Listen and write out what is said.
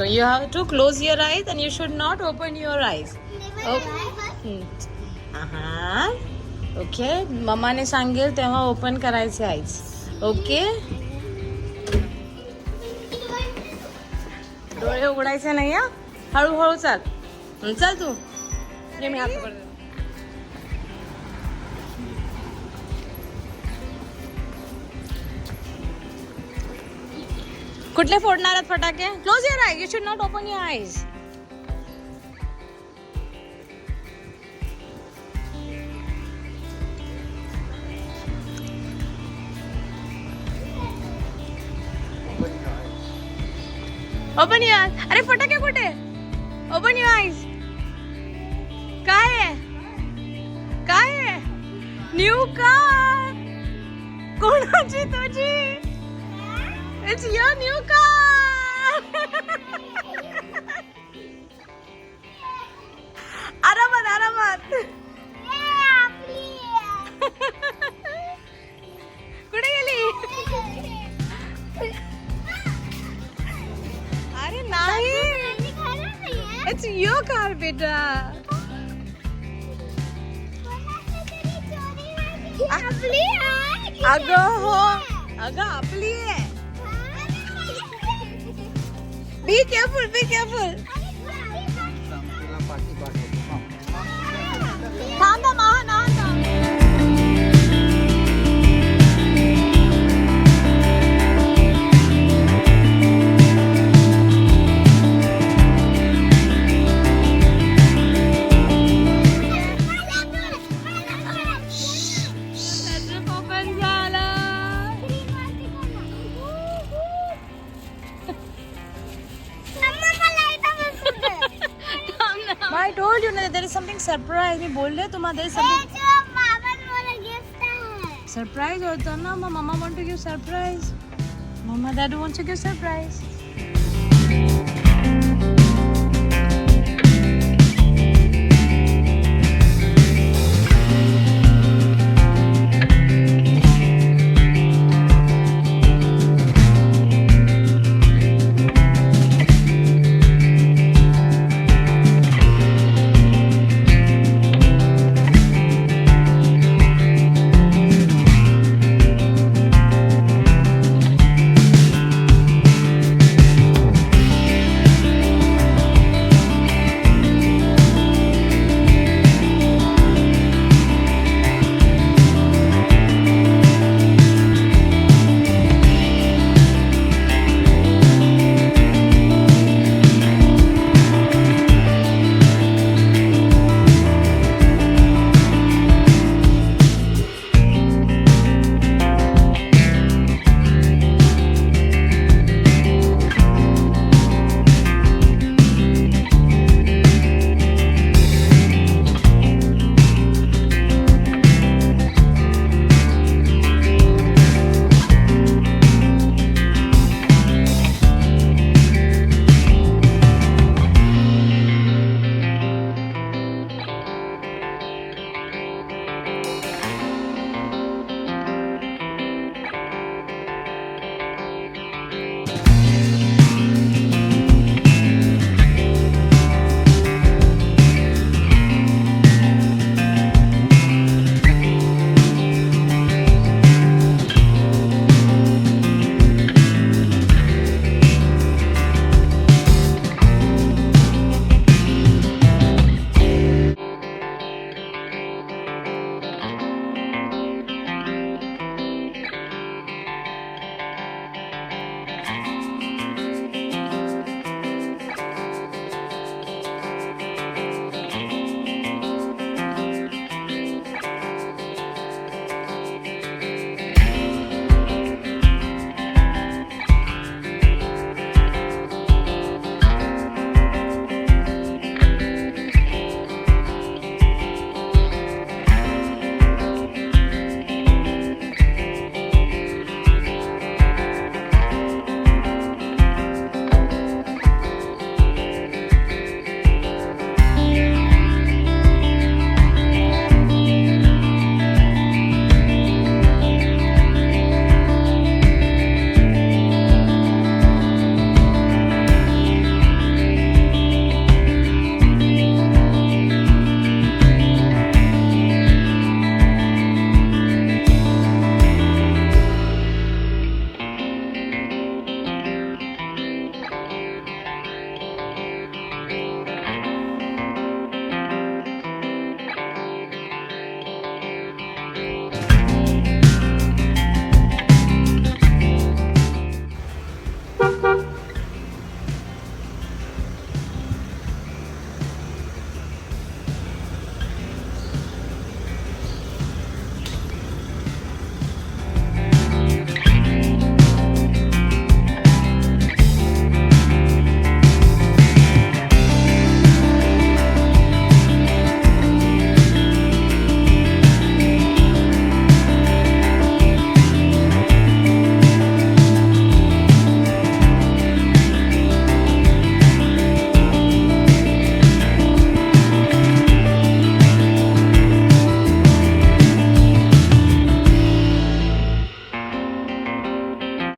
So you have to close your eyes and you should not open your eyes. Okay. Okay. मम्माने सांगेल तेव्हा open करायचे eyes. Okay. डोळे उघडायचे नाही हा. हळूहळू चाल. चल तू. ये मी हात पकडते. कुठले फोडणार आहेत फटाके? Close your I. You should not open your eyes. Open your. अरे फटाके कुठे? Open your eyes. काय आहे? काय आहे? New car. कोणाची तुझी? It's your new car. आरामात आरामात. कुठे गेली? अरे नाही. It's your car बेटा. अगं हो. अगं आपली आहे. Be careful, be careful. थांबा महान. I told you that there is something surprise. मी बोलले तुम्हाला there is something surprise होता ना. मग mama want to give surprise. Mama dad wants to give surprise.